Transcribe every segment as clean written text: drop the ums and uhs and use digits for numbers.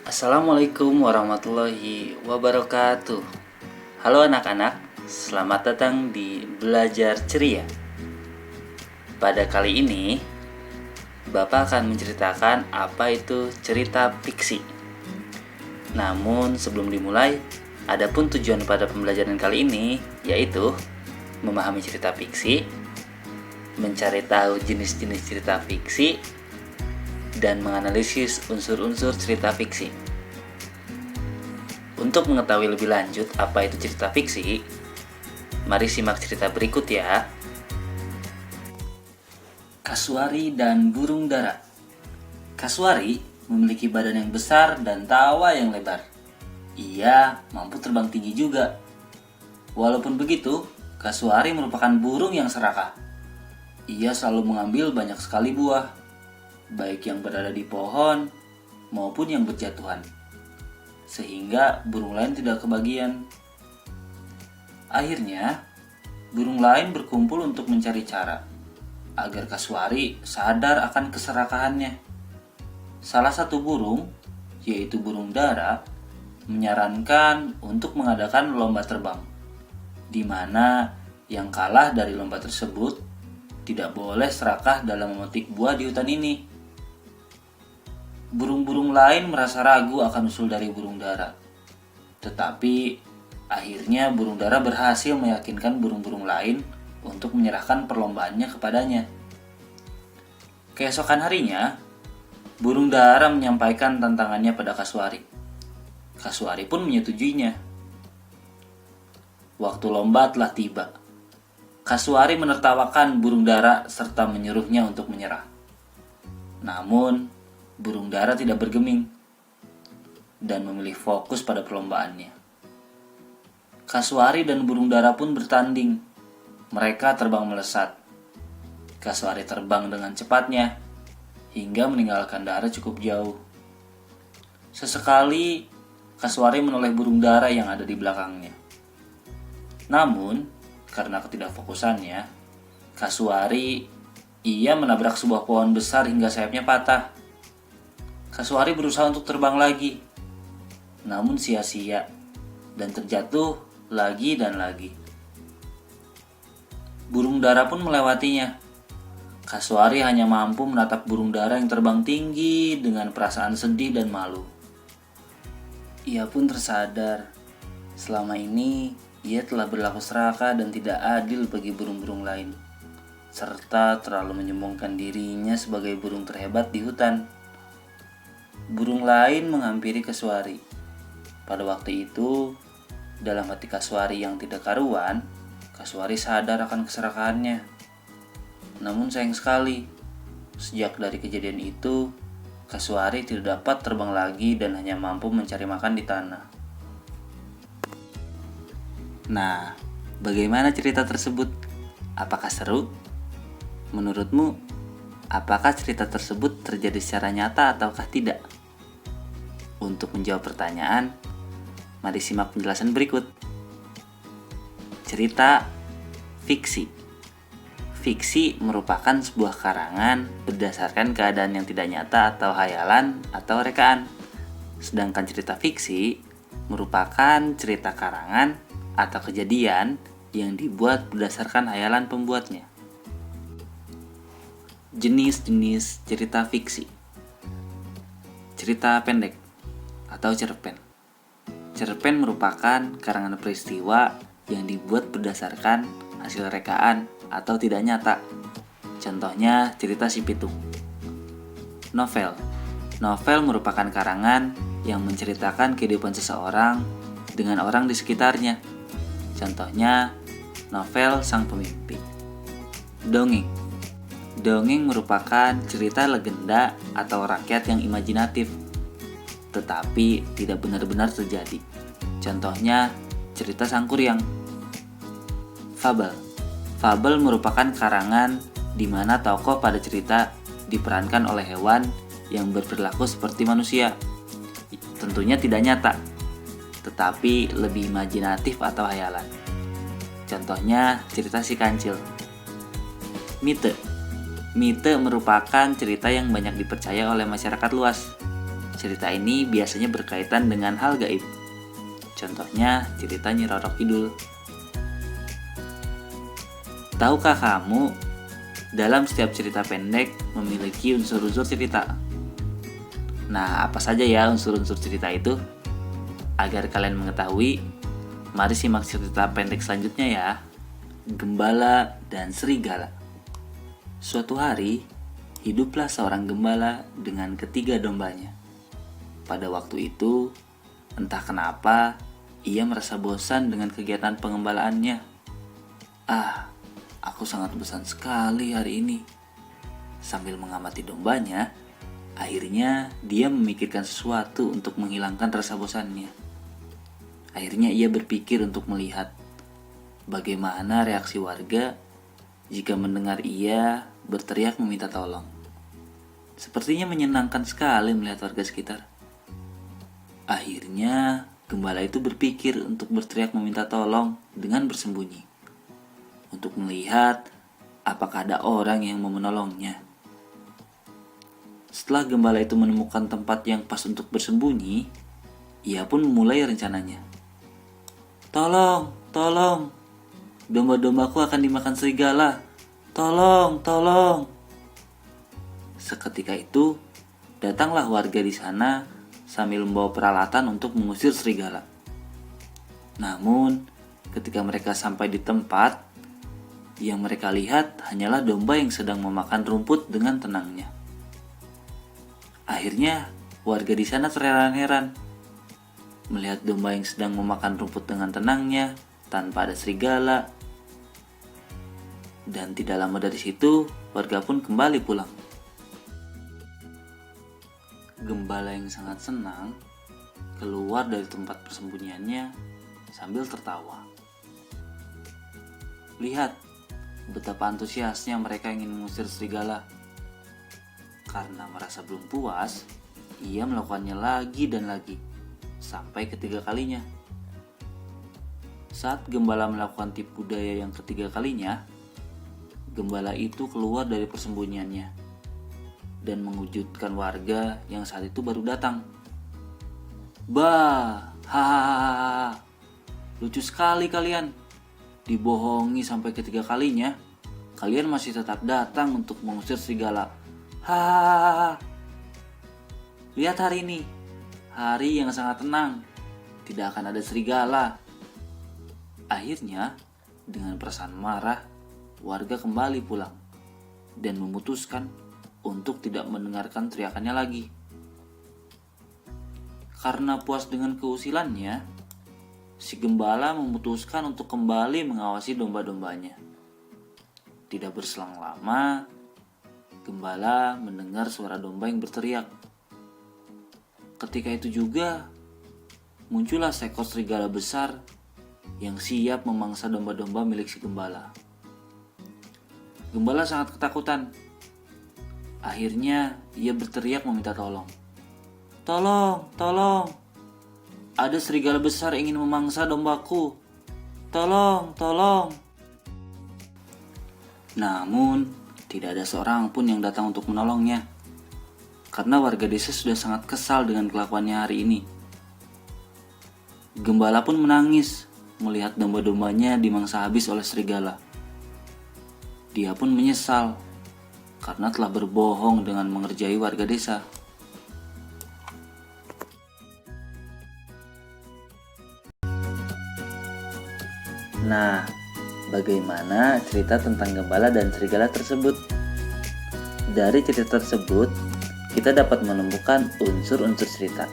Assalamualaikum warahmatullahi wabarakatuh. Halo anak-anak, selamat datang di Belajar Ceria. Pada kali ini, Bapak akan menceritakan apa itu cerita fiksi. Namun sebelum dimulai, adapun tujuan pada pembelajaran kali ini yaitu memahami cerita fiksi, mencari tahu jenis-jenis cerita fiksi, dan menganalisis unsur-unsur cerita fiksi. Untuk mengetahui lebih lanjut apa itu cerita fiksi, mari simak cerita berikut ya. Kasuari dan burung dara. Kasuari memiliki badan yang besar dan tawa yang lebar. Ia mampu terbang tinggi juga. Walaupun begitu, kasuari merupakan burung yang serakah. Ia selalu mengambil banyak sekali buah, baik yang berada di pohon maupun yang berjatuhan, sehingga burung lain tidak kebagian. Akhirnya, burung lain berkumpul untuk mencari cara agar kasuari sadar akan keserakahannya. Salah satu burung, yaitu burung dara, menyarankan untuk mengadakan lomba terbang, di mana yang kalah dari lomba tersebut tidak boleh serakah dalam memetik buah di hutan ini. Burung-burung lain merasa ragu akan usul dari burung dara. Tetapi akhirnya burung dara berhasil meyakinkan burung-burung lain untuk menyerahkan perlombaannya kepadanya. Keesokan harinya, burung dara menyampaikan tantangannya pada kasuari. Kasuari pun menyetujuinya. Waktu lomba telah tiba. Kasuari menertawakan burung dara serta menyuruhnya untuk menyerah. Namun, burung dara tidak bergeming dan memilih fokus pada perlombaannya. Kasuari dan burung dara pun bertanding. Mereka terbang melesat. Kasuari terbang dengan cepatnya hingga meninggalkan dara cukup jauh. Sesekali, kasuari menoleh burung dara yang ada di belakangnya. Namun, karena ketidakfokusannya, kasuari ia menabrak sebuah pohon besar hingga sayapnya patah. Kasuari berusaha untuk terbang lagi, namun sia-sia dan terjatuh lagi dan lagi. Burung dara pun melewatinya. Kasuari hanya mampu menatap burung dara yang terbang tinggi dengan perasaan sedih dan malu. Ia pun tersadar, selama ini ia telah berlaku serakah dan tidak adil bagi burung-burung lain, serta terlalu menyombongkan dirinya sebagai burung terhebat di hutan. Burung lain menghampiri kasuari. Pada waktu itu, dalam hati kasuari yang tidak karuan, kasuari sadar akan keserakahannya. Namun sayang sekali, sejak dari kejadian itu, kasuari tidak dapat terbang lagi dan hanya mampu mencari makan di tanah. Nah, bagaimana cerita tersebut? Apakah seru? Menurutmu, apakah cerita tersebut terjadi secara nyata ataukah tidak? Untuk menjawab pertanyaan, mari simak penjelasan berikut. Cerita fiksi. Fiksi merupakan sebuah karangan berdasarkan keadaan yang tidak nyata atau hayalan atau rekaan. Sedangkan cerita fiksi merupakan cerita karangan atau kejadian yang dibuat berdasarkan hayalan pembuatnya. Jenis-jenis cerita fiksi. Cerita pendek atau cerpen. Cerpen merupakan karangan peristiwa yang dibuat berdasarkan hasil rekaan atau tidak nyata. Contohnya cerita Si Pitung. Novel. Novel merupakan karangan yang menceritakan kehidupan seseorang dengan orang di sekitarnya. Contohnya novel Sang Pemimpi. Dongeng. Dongeng merupakan cerita legenda atau rakyat yang imajinatif, tetapi tidak benar-benar terjadi. Contohnya cerita Sangkuriang. Fabel. Fabel merupakan karangan di mana tokoh pada cerita diperankan oleh hewan yang berperilaku seperti manusia. Tentunya tidak nyata, tetapi lebih imajinatif atau hayalan. Contohnya cerita Si Kancil. Mite. Mite merupakan cerita yang banyak dipercaya oleh masyarakat luas. Cerita ini biasanya berkaitan dengan hal gaib. Contohnya cerita Nyi Roro Kidul. Tahukah kamu, dalam setiap cerita pendek memiliki unsur-unsur cerita. Nah, apa saja ya unsur-unsur cerita itu? Agar kalian mengetahui, mari simak cerita pendek selanjutnya ya. Gembala dan Serigala. Suatu hari, hiduplah seorang gembala dengan ketiga dombanya. Pada waktu itu, entah kenapa, ia merasa bosan dengan kegiatan pengembalaannya. Aku sangat bosan sekali hari ini. Sambil mengamati dombanya, akhirnya dia memikirkan sesuatu untuk menghilangkan rasa bosannya. Akhirnya ia berpikir untuk melihat bagaimana reaksi warga jika mendengar ia berteriak meminta tolong. Sepertinya menyenangkan sekali melihat warga sekitar. Akhirnya, gembala itu berpikir untuk berteriak meminta tolong dengan bersembunyi. Untuk melihat apakah ada orang yang mau menolongnya. Setelah gembala itu menemukan tempat yang pas untuk bersembunyi, ia pun memulai rencananya. Tolong, tolong. Domba-dombaku akan dimakan serigala. Tolong, tolong. Seketika itu, datanglah warga di sana sambil membawa peralatan untuk mengusir serigala. Namun, ketika mereka sampai di tempat, yang mereka lihat hanyalah domba yang sedang memakan rumput dengan tenangnya. Akhirnya, warga di sana terheran-heran melihat domba yang sedang memakan rumput dengan tenangnya tanpa ada serigala. Dan tidak lama dari situ, warga pun kembali pulang. Gembala yang sangat senang keluar dari tempat persembunyiannya sambil tertawa. Lihat betapa antusiasnya mereka ingin mengusir serigala. Karena merasa belum puas, ia melakukannya lagi dan lagi, sampai ketiga kalinya. Saat gembala melakukan tipu daya yang ketiga kalinya, gembala itu keluar dari persembunyiannya dan mengejutkan warga yang saat itu baru datang. Bah, hahaha, lucu sekali kalian. Dibohongi sampai ketiga kalinya, kalian masih tetap datang untuk mengusir serigala. Hahaha. Lihat hari ini, hari yang sangat tenang. Tidak akan ada serigala. Akhirnya, dengan perasaan marah, warga kembali pulang dan memutuskan untuk tidak mendengarkan teriakannya lagi. Karena puas dengan keusilannya, si gembala memutuskan untuk kembali mengawasi domba-dombanya. Tidak berselang lama, gembala mendengar suara domba yang berteriak. Ketika itu juga, muncullah seekor serigala besar yang siap memangsa domba-domba milik si gembala. Gembala sangat ketakutan. Akhirnya, ia berteriak meminta tolong. Tolong, tolong. Ada serigala besar ingin memangsa dombaku. Tolong, tolong. Namun, tidak ada seorang pun yang datang untuk menolongnya. Karena warga desa sudah sangat kesal dengan kelakuannya hari ini. Gembala pun menangis melihat domba-dombanya dimangsa habis oleh serigala. Dia pun menyesal karena telah berbohong dengan mengerjai warga desa. Nah, bagaimana cerita tentang gembala dan serigala tersebut? Dari cerita tersebut, kita dapat menemukan unsur-unsur cerita.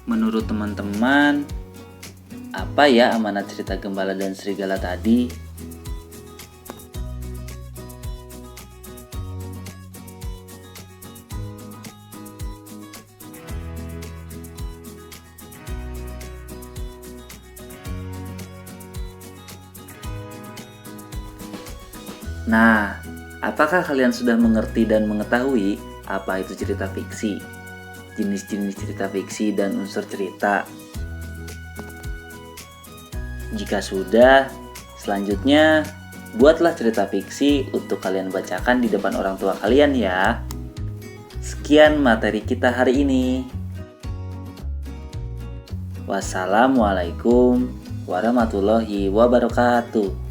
Menurut teman-teman, apa ya amanat cerita Gembala dan Serigala tadi? Nah, apakah kalian sudah mengerti dan mengetahui apa itu cerita fiksi, jenis-jenis cerita fiksi dan unsur cerita? Jika sudah, selanjutnya buatlah cerita fiksi untuk kalian bacakan di depan orang tua kalian ya. Sekian materi kita hari ini. Wassalamualaikum warahmatullahi wabarakatuh.